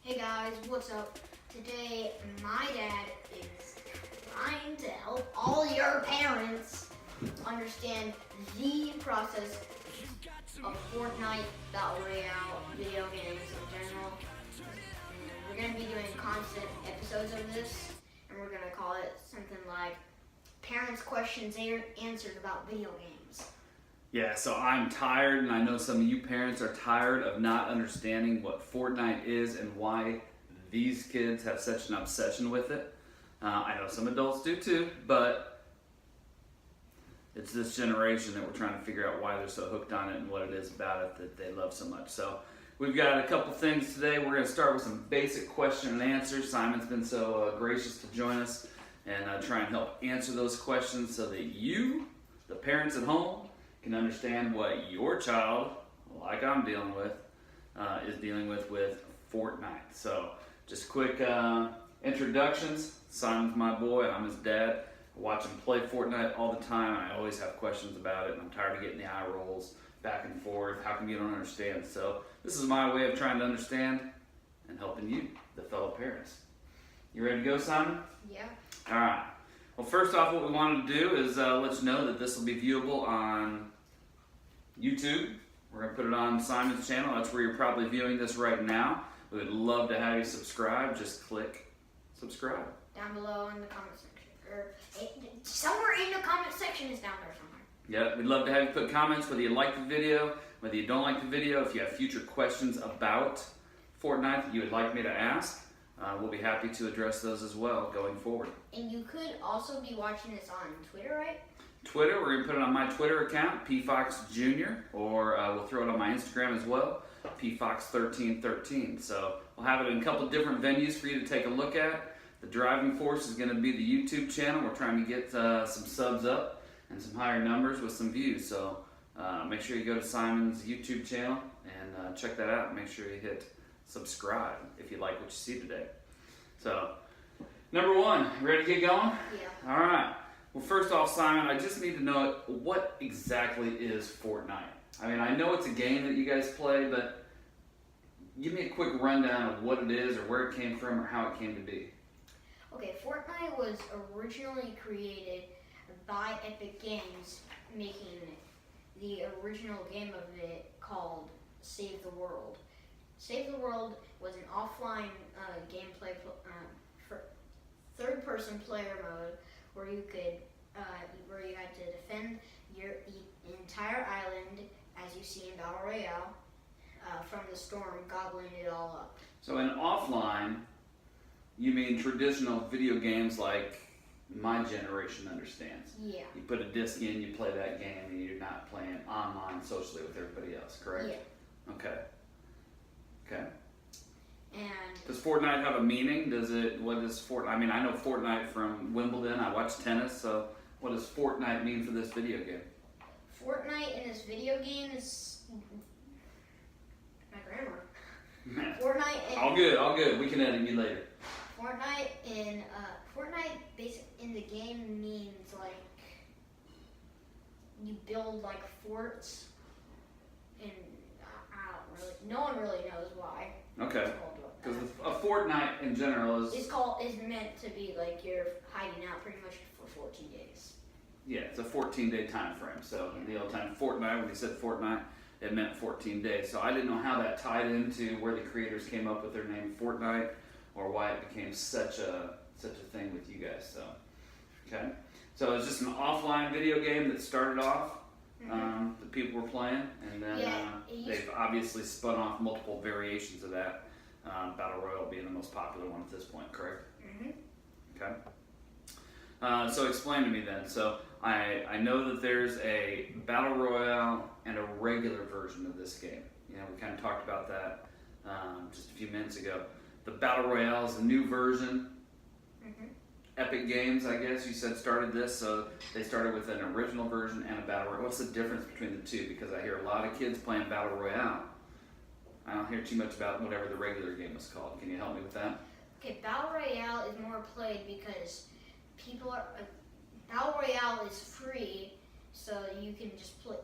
Hey guys, what's up? Today, my dad is trying to help all your parents understand the process of Fortnite, Battle Royale, video games in general. And we're going to be doing constant episodes of this, and we're going to call it something like Parents' Questions Answered About Video Games. Yeah, so I'm tired, and I know some of you parents are tired of not understanding what Fortnite is and why these kids have such an obsession with it. I know some adults do too, but it's this generation that we're trying to figure out why they're so hooked on it and what it is about it that they love so much. So we've got a couple things today. We're going to start with some basic question and answers. Simon's been so gracious to join us and try and help answer those questions so that you, the parents at home, can understand what your child, like I'm dealing with, is dealing with Fortnite. So just quick introductions. Simon's my boy, I'm his dad. I watch him play Fortnite all the time, and I always have questions about it, and I'm tired of getting the eye rolls back and forth. How come you don't understand? So this is my way of trying to understand and helping you, the fellow parents. You ready to go, Simon? Yeah. All right. Well, first off, what we wanted to do is let you know that this will be viewable on YouTube. We're going to put it on Simon's channel. That's where you're probably viewing this right now. We would love to have you subscribe. Just click subscribe. Down below in the comment section. Or somewhere in the comment section is down there somewhere. Yeah, we'd love to have you put comments, whether you like the video, whether you don't like the video. If you have future questions about Fortnite that you would like me to ask, we'll be happy to address those as well going forward. And you could also be watching this on Twitter, right? Twitter, we're going to put it on my Twitter account, pfoxjr, or we'll throw it on my Instagram as well, pfox1313. So we'll have it in a couple of different venues for you to take a look at. The driving force is going to be the YouTube channel. We're trying to get some subs up and some higher numbers with some views. So make sure you go to Simon's YouTube channel and check that out. Make sure you hit subscribe if you like what you see today. So, number one, ready to get going? Yeah. All right. Well, first off, Simon, I just need to know what exactly is Fortnite. I mean, I know it's a game that you guys play, but give me a quick rundown of what it is or where it came from or how it came to be. Okay, Fortnite was originally created by Epic Games, making the original game of it called Save the World. Save the World was an offline gameplay for third-person player mode where you had to defend your entire island, as you see in Battle Royale, from the storm gobbling it all up. So in offline, you mean traditional video games like my generation understands? Yeah. You put a disc in, you play that game, and you're not playing online socially with everybody else, correct? Yeah. Okay. Okay. And Does Fortnite have a meaning? What is Fortnite? I mean, I know Fortnite from Wimbledon. I watch tennis, so what does Fortnite mean for this video game? Fortnite in this video game is my grammar. Fortnite. All good. We can edit you later. Fortnite in the game means like you build like forts, and I don't really. No one really knows why. Okay. It's called that. Because a Fortnite in general is is meant to be like you're hiding out pretty much for 14 days. yeah, it's a 14-day time frame. So in the old time Fortnite, when they said Fortnite, it meant 14 days. So I didn't know how that tied into where the creators came up with their name Fortnite or why it became such a thing with you guys. So okay, so it's just an offline video game that started off. The people were playing, and then they've obviously spun off multiple variations of that. Battle Royale being the most popular one at this point, correct? Okay. So explain to me then. So I know that there's a Battle Royale and a regular version of this game. You know, we kind of talked about that just a few minutes ago. The Battle Royale is a new version. Epic Games, I guess you said, started this, so they started with an original version and a Battle Royale. What's the difference between the two? Because I hear a lot of kids playing Battle Royale. I don't hear too much about whatever the regular game is called. Can you help me with that? Okay, Battle Royale is more played because Battle Royale is free, So you can just play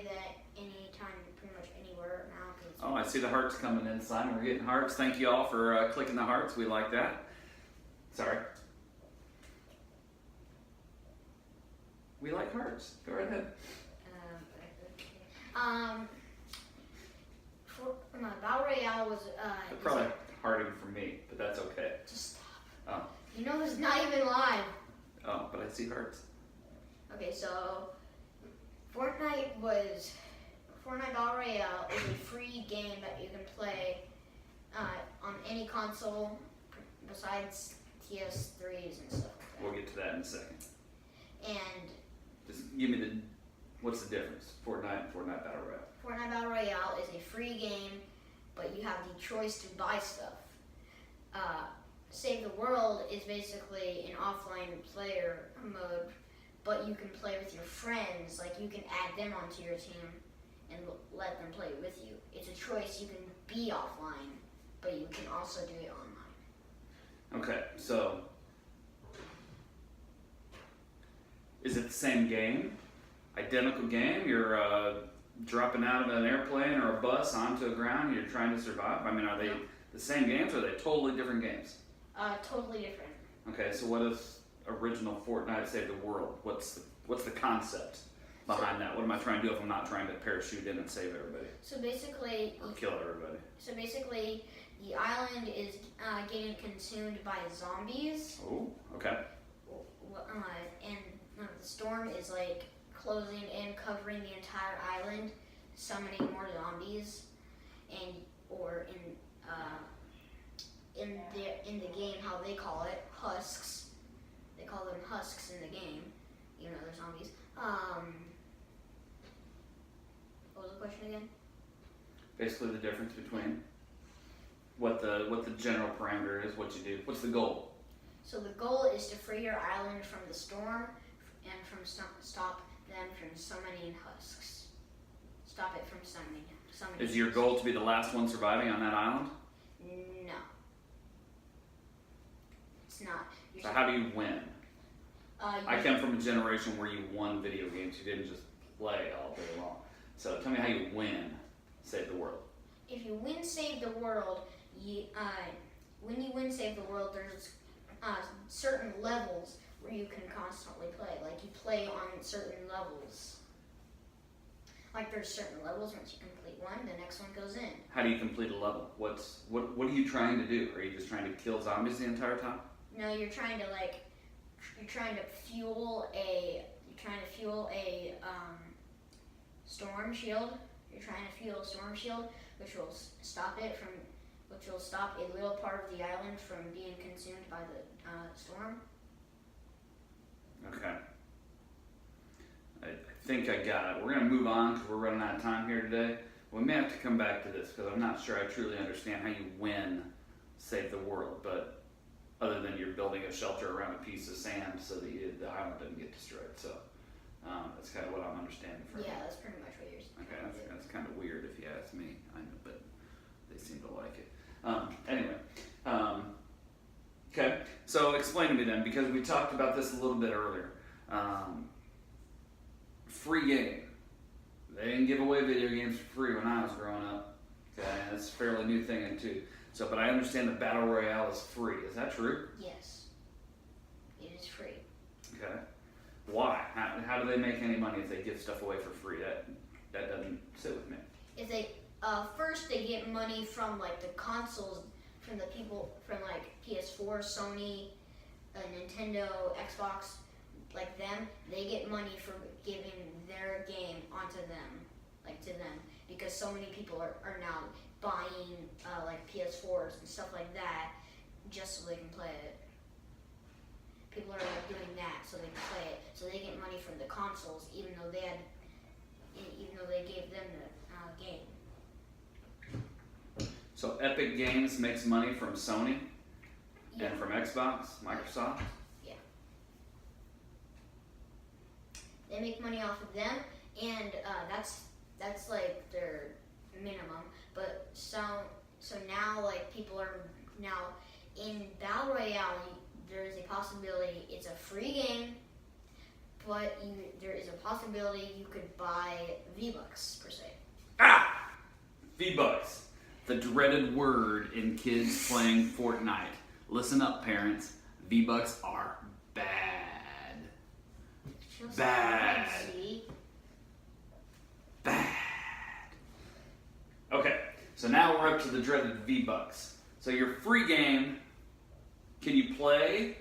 that anytime, pretty much anywhere now. 'Cause it's Oh, I see the hearts coming in, Simon. We're getting hearts. Thank you all for clicking the hearts. We like that. Sorry. We like hearts. Go right ahead. For my Battle Royale was They're probably hearting for me, but that's okay. just stop. Oh. You know it's not even live. Oh, but I see hearts. Okay, so Fortnite Battle Royale is a free game that you can play on any console besides PS3s and stuff like We'll get to that in a second. that. And Just give me what's the difference? Fortnite and Fortnite Battle Royale. Fortnite Battle Royale is a free game, but you have the choice to buy stuff. Save the World is basically an offline player mode, but you can play with your friends. Like you can add them onto your team and let them play with you. It's a choice. You can be offline, but you can also do it online. Okay, so is it the same game? Identical game? You're dropping out of an airplane or a bus onto the ground and you're trying to survive? I mean, are they the same games or are they totally different games? Totally different. Okay, so what is original Fortnite Save the World? What's the concept behind that? What am I trying to do if I'm not trying to parachute in and save everybody So basically, or kill everybody? the island is getting consumed by zombies. Oh, okay. And the storm is like closing in, covering the entire island, summoning more zombies, and in the game, how they call it, husks. They call them husks in the game, even though they're zombies. What was the question again? Basically, the difference between what the general parameter is, what you do. What's the goal? So the goal is to free your island from the storm and stop them from summoning husks. Stop it from summoning. Is your goal to be the last one surviving on that island? No. It's not. So how do you win? I come from a generation where you won video games. You didn't just play all day long. So tell me how you win Save the World. If you win Save the World, when you win Save the World, there's certain levels where you can constantly play. Like you play on certain levels. Like there's certain levels, once you complete one, the next one goes in. How do you complete a level? What are you trying to do? Are you just trying to kill zombies the entire time? No, you're trying to fuel a storm shield. You're trying to fuel a storm shield, which will stop a little part of the island from being consumed by the storm. Okay. I think I got it. We're going to move on because we're running out of time here today. We may have to come back to this because I'm not sure I truly understand how you win Save the World, but other than you're building a shelter around a piece of sand so that the island doesn't get destroyed. So that's kind of what I'm understanding from Yeah, that's pretty much what you're saying. Okay, that's kind of weird if you ask me. I know, but they seem to like it. Anyway, okay. So explain to me then, because we talked about this a little bit earlier. Free game. They didn't give away video games for free when I was growing up. Okay, that's a fairly new thing too. So, but I understand the Battle Royale is free. Is that true? Yes, it is free. Okay. Why? How do they make any money if they give stuff away for free? That doesn't sit with me. If they first they get money from like the consoles, from the people from like PS4, Sony, Nintendo, Xbox, like them. They get money for giving their game onto them, like to them, because so many people are now buying like PS4s and stuff like that just so they can play it. People are like doing that so they can play it, so they get money from the consoles, even though they gave them the game. So Epic Games makes money from Sony Yeah. and from Xbox, Microsoft. They make money off of them, and that's like their minimum. But so now like people are now in Battle Royale. There is a possibility it's a free game, but there is a possibility you could buy V-Bucks per se. Ah! V-Bucks. The dreaded word in kids playing Fortnite. Listen up, parents. V-Bucks are bad. Just Bad. see. Bad. Okay, so now we're up to the dreaded V-Bucks. So your free game, can you play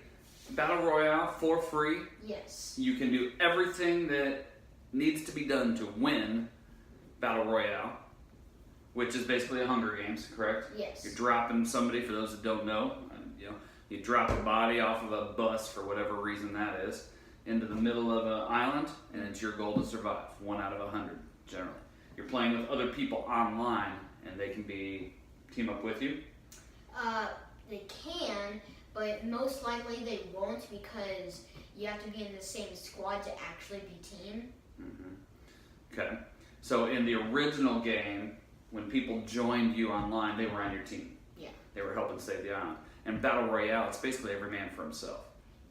Battle Royale for free? Yes. You can do everything that needs to be done to win Battle Royale, which is basically a Hunger Games, correct? Yes. You're dropping somebody, for those that don't know, you drop a body off of a bus, for whatever reason that is, into the middle of an island, and it's your goal to survive, 1 out of 100, generally. You're playing with other people online, and they can team up with you. They can, but most likely they won't because you have to be in the same squad to actually be team. Okay, so in the original game, when people joined you online, they were on your team. Yeah. They were helping save the island. And Battle Royale, it's basically every man for himself.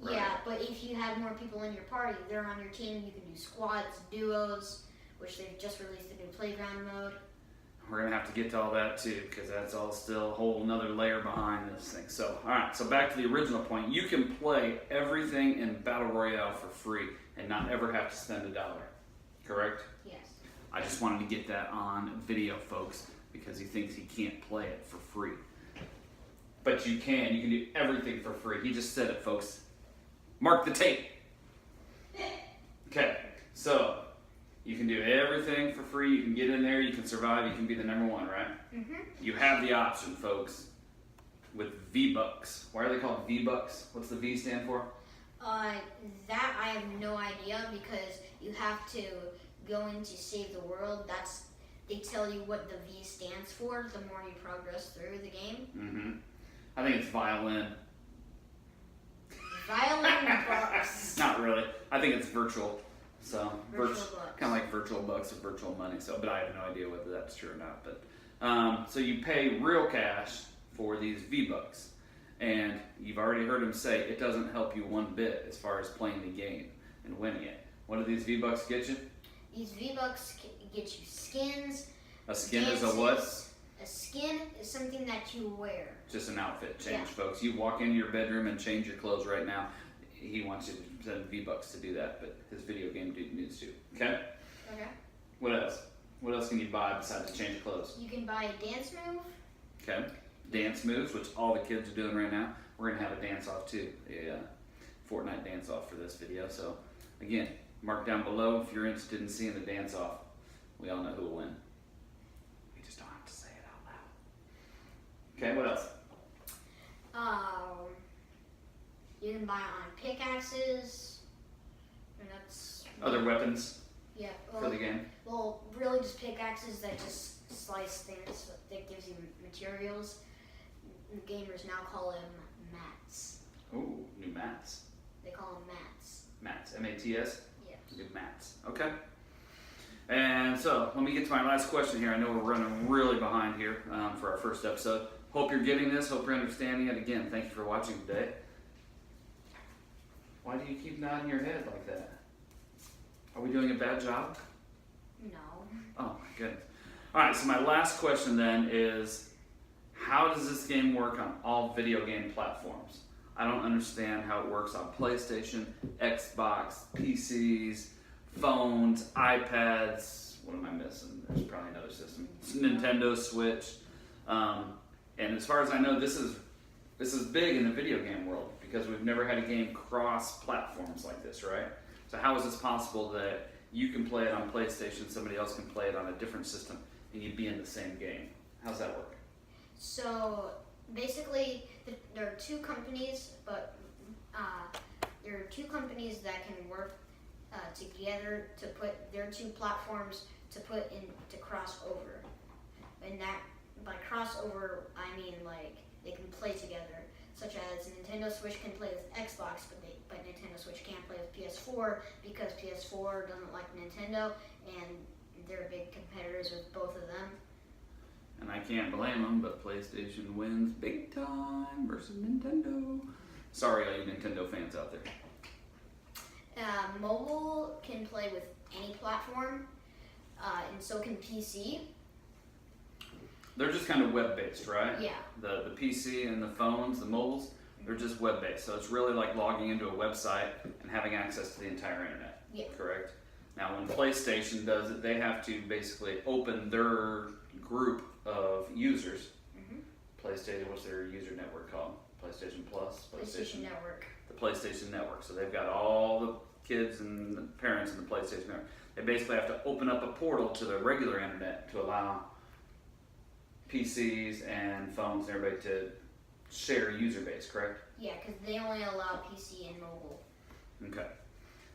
Right? Yeah, but if you have more people in your party, they're on your team. You can do squads, duos, which they've just released a new playground mode. We're gonna have to get to all that too, because that's all still a whole another layer behind this thing. So, all right. So back to the original point. You can play everything in Battle Royale for free and not ever have to spend $1. Correct? Yes. I just wanted to get that on video, folks, because he thinks he can't play it for free. But you can. You can do everything for free. He just said it, folks. Mark the tape. Okay, so you can do everything for free. You can get in there. You can survive. You can be the #1, right? Mm-hmm. You have the option, folks, with V-Bucks. Why are they called V-Bucks? What's the V stand for? That I have no idea because you have to go into Save the World. They tell you what the V stands for the more you progress through the game. I think it's violin. Violin bucks. Not really. I think it's virtual. So Virtual bucks. kind of like virtual bucks or virtual money. So, but I have no idea whether that's true or not. But so you pay real cash for these V-Bucks, and you've already heard him say it doesn't help you one bit as far as playing the game and winning it. What do these V-Bucks get you? These V-Bucks get you skins. A skin is a what? A skin is something that you wear. Just an outfit change, Yeah. folks. You walk into your bedroom and change your clothes right now. He wants you to send V-Bucks to do that, but his video game dude needs to. Okay? Okay. What else? What else can you buy besides a change of clothes? You can buy a dance move. Okay. Dance moves, which all the kids are doing right now. We're going to have a dance-off too. A Fortnite dance-off for this video. So, again, mark down below if you're interested in seeing the dance-off. We all know who will win. We just don't have to say it out loud. Okay, what else? You can buy it on pickaxes. And that's Other weapons yeah. for the game? Well, really just pickaxes that just slice things that gives you materials. The gamers now call them mats. Ooh, new mats. They call them mats. Mats. M-A-T-S? Yeah. New mats. Okay. And so, let me get to my last question here. I know we're running really behind here for our first episode. Hope you're getting this. Hope you're understanding it. Again, thank you for watching today. Why do you keep nodding your head like that? Are we doing a bad job? No. Oh my goodness. All right, so my last question then is, how does this game work on all video game platforms? I don't understand how it works on PlayStation, Xbox, PCs, phones, iPads. What am I missing? There's probably another system. Nintendo Switch. And as far as I know, this is big in the video game world because we've never had a game cross platforms like this, right? So how is this possible that you can play it on PlayStation, somebody else can play it on a different system, and you'd be in the same game? How's that work? So basically, there are two companies, but there are two companies that can work together to put their two platforms to cross over. And that by crossover, I mean like they can play together. Such as Nintendo Switch can play with Xbox, but Nintendo Switch can't play with PS4 because PS4 doesn't like Nintendo, and they're big competitors with both of them. And I can't blame them, but PlayStation wins big time versus Nintendo. Sorry, all you Nintendo fans out there. Mobile can play with any platform, and so can PC. They're just kind of web-based, right? Yeah. The PC and the phones, the mobiles, they're just web-based. So it's really like logging into a website and having access to the entire internet. Yeah. Correct? Now, when PlayStation does it, they have to basically open their group of users. PlayStation, what's their user network called? PlayStation Plus? PlayStation Network. The PlayStation Network. So they've got all the kids and the parents in the PlayStation Network. They basically have to open up a portal to the regular internet to allow PCs and phones and everybody to share user base, correct? Yeah, because they only allow PC and mobile. Okay.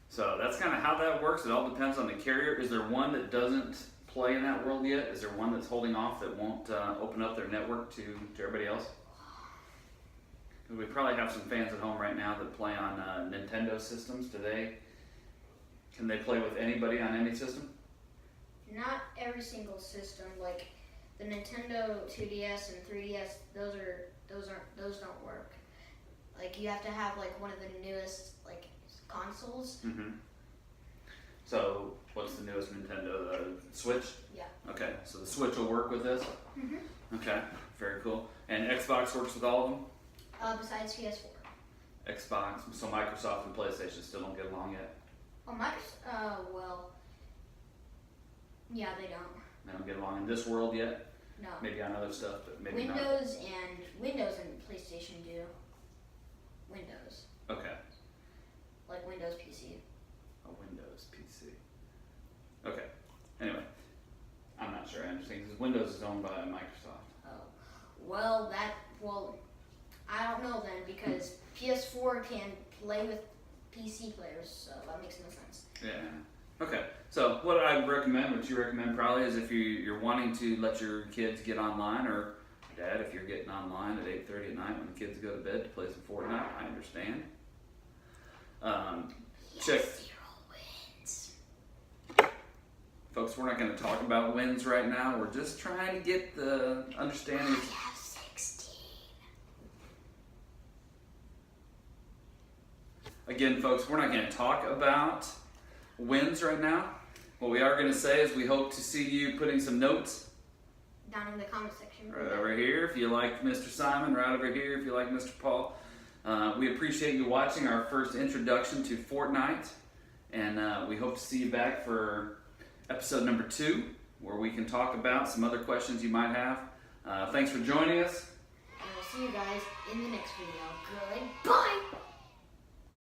So that's kind of how that works. It all depends on the carrier. Is there one that doesn't play in that world yet? Is there one that's holding off that won't open up their network to everybody else? We probably have some fans at home right now that play on Nintendo systems. Can they play with anybody on any system? Not every single system, like the Nintendo 2DS and 3DS, those don't work. Like you have to have like one of the newest like consoles. Mm-hmm. So what's the newest Nintendo? The Switch? Yeah. Okay, so the Switch will work with this? Mm-hmm. Okay, very cool. And Xbox works with all of them? Besides PS4. Xbox, so Microsoft and PlayStation still don't get along yet? Oh, well, yeah, they don't. They don't get along in this world yet? No. Maybe on other stuff, but maybe not. Windows and PlayStation do. Windows. Okay. Like Windows PC. A Windows PC. Okay. Anyway, I'm not sure I understand because Windows is owned by Microsoft. Oh. Well, I don't know then because PS4 can play with PC players, so that makes no sense. Yeah. Okay. So what you recommend probably is if you're wanting to let your kids get online, or Dad, if you're getting online at 8:30 at night when the kids go to bed to play some Fortnite, I understand. Check. 0 wins. Folks, we're not going to talk about wins right now. We're just trying to get the understanding. I have 16. Again, folks, we're not going to talk about wins right now. What we are going to say is we hope to see you putting some notes Down in the comment section. right over here if you like Mr. Simon, right over here if you like Mr. Paul. We appreciate you watching our first introduction to Fortnite, and we hope to see you back for episode number 2, where we can talk about some other questions you might have. Thanks for joining us. And we'll see you guys in the next video. Goodbye!